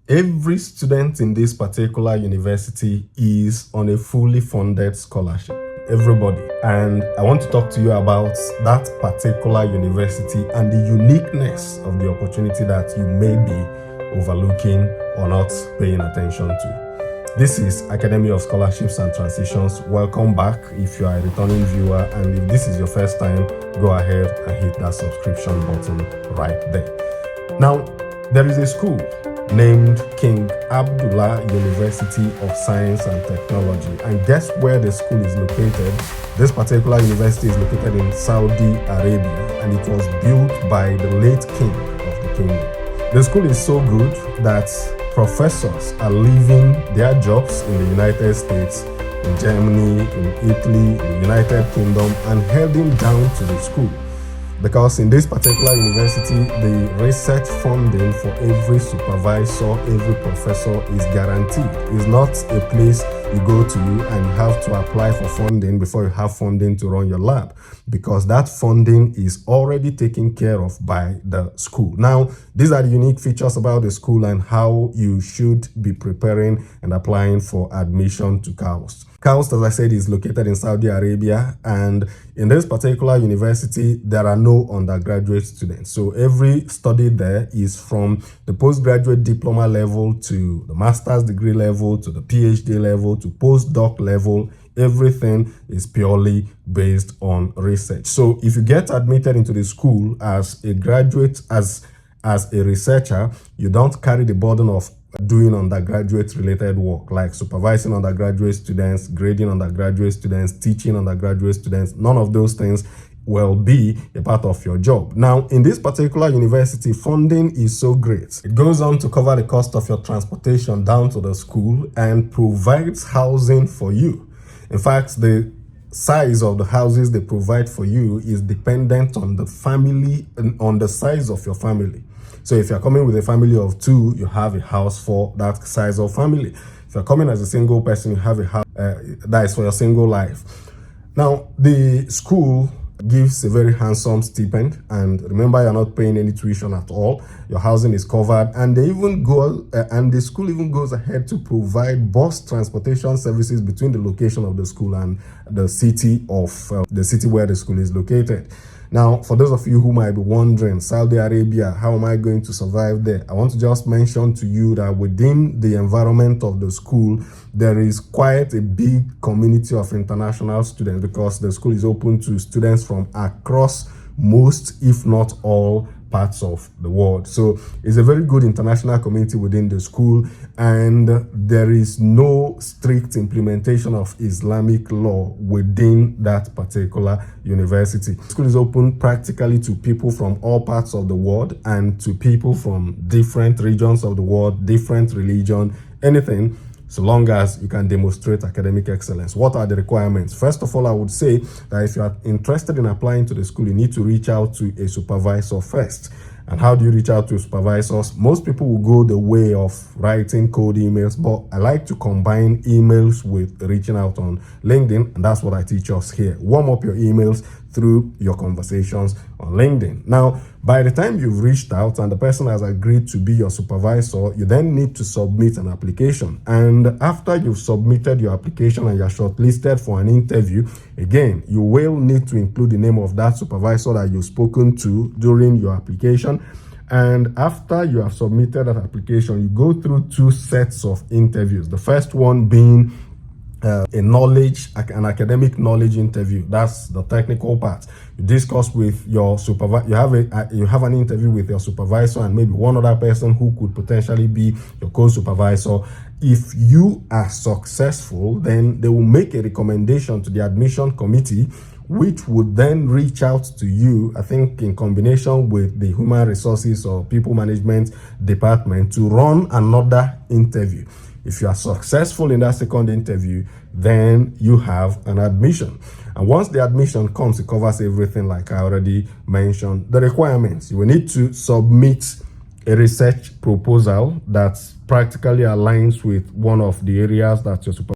Every student in this particular university is on a fully funded scholarship. Everybody. And I want to talk to you about that particular university and the uniqueness of the opportunity that you may be overlooking or not paying attention to. This is Academy of Scholarships and Transitions. Welcome back if you are a returning viewer, and if this is your first time, go ahead and hit that subscription button right there. Now, there is a school named King Abdullah University of Science and Technology, and guess where the school is located? This particular university is located in Saudi Arabia, and it was built by the late king of the kingdom. The school is so good that professors are leaving their jobs in the United States, in Germany, in Italy, in the United Kingdom, and heading down to the school. Because in this particular university, the research funding for every supervisor, every professor is guaranteed. It's not a place you go to and you have to apply for funding before you have funding to run your lab, because that funding is already taken care of by the school. Now, these are the unique features about the school and how you should be preparing and applying for admission to KAUST. KAUST, as I said, is located in Saudi Arabia, and in this particular university, there are no undergraduate students. So every study there is from the postgraduate diploma level to the master's degree level to the PhD level to postdoc level. Everything is purely based on research. So if you get admitted into the school as a graduate, as a researcher, you don't carry the burden of doing undergraduate related work like supervising undergraduate students, grading undergraduate students, teaching undergraduate students. None of those things will be a part of your job. Now, in this particular university, funding is so great. It goes on to cover the cost of your transportation down to the school and provides housing for you. In fact, the size of the houses they provide for you is dependent on the family and on the size of your family. So if you're coming with a family of 2, you have a house for that size of family. If you're coming as a single person, you have a house that is for your single life. Now, the school gives a very handsome stipend, and remember, you're not paying any tuition at all. Your housing is covered, and they even go and the school even goes ahead to provide bus transportation services between the location of the school and the city where the school is located. Now, for those of you who might be wondering, Saudi Arabia, how am I going to survive there? I want to just mention to you that within the environment of the school, there is quite a big community of international students, because the school is open to students from across most, if not all, parts of the world. So it's a very good international community within the school, and there is no strict implementation of Islamic law within that particular university. The school is open practically to people from all parts of the world and to people from different regions of the world, different religion, anything, so long as you can demonstrate academic excellence. What are the requirements? First of all, I would say that if you are interested in applying to the school, you need to reach out to a supervisor first. And how do you reach out to supervisors? Most people will go the way of writing cold emails, but I like to combine emails with reaching out on LinkedIn, and that's what I teach us here. Warm up your emails through your conversations on LinkedIn. Now, by the time you've reached out and the person has agreed to be your supervisor, you then need to submit an application. And after you've submitted your application and you're shortlisted for an interview, again, you will need to include the name of that supervisor that you've spoken to during your application. And after you have submitted that application, you go through 2 sets of interviews. The first one being an academic knowledge interview. That's the technical part. You discuss with your supervisor. You have an interview with your supervisor and maybe one other person who could potentially be your co-supervisor. If you are successful, then they will make a recommendation to the admission committee, which would then reach out to you, I think in combination with the human resources or people management department, to run another interview. If you are successful in that second interview, then you have an admission. And once the admission comes, it covers everything like I already mentioned. The requirements: you will need to submit a research proposal that practically aligns with one of the areas that you're supposed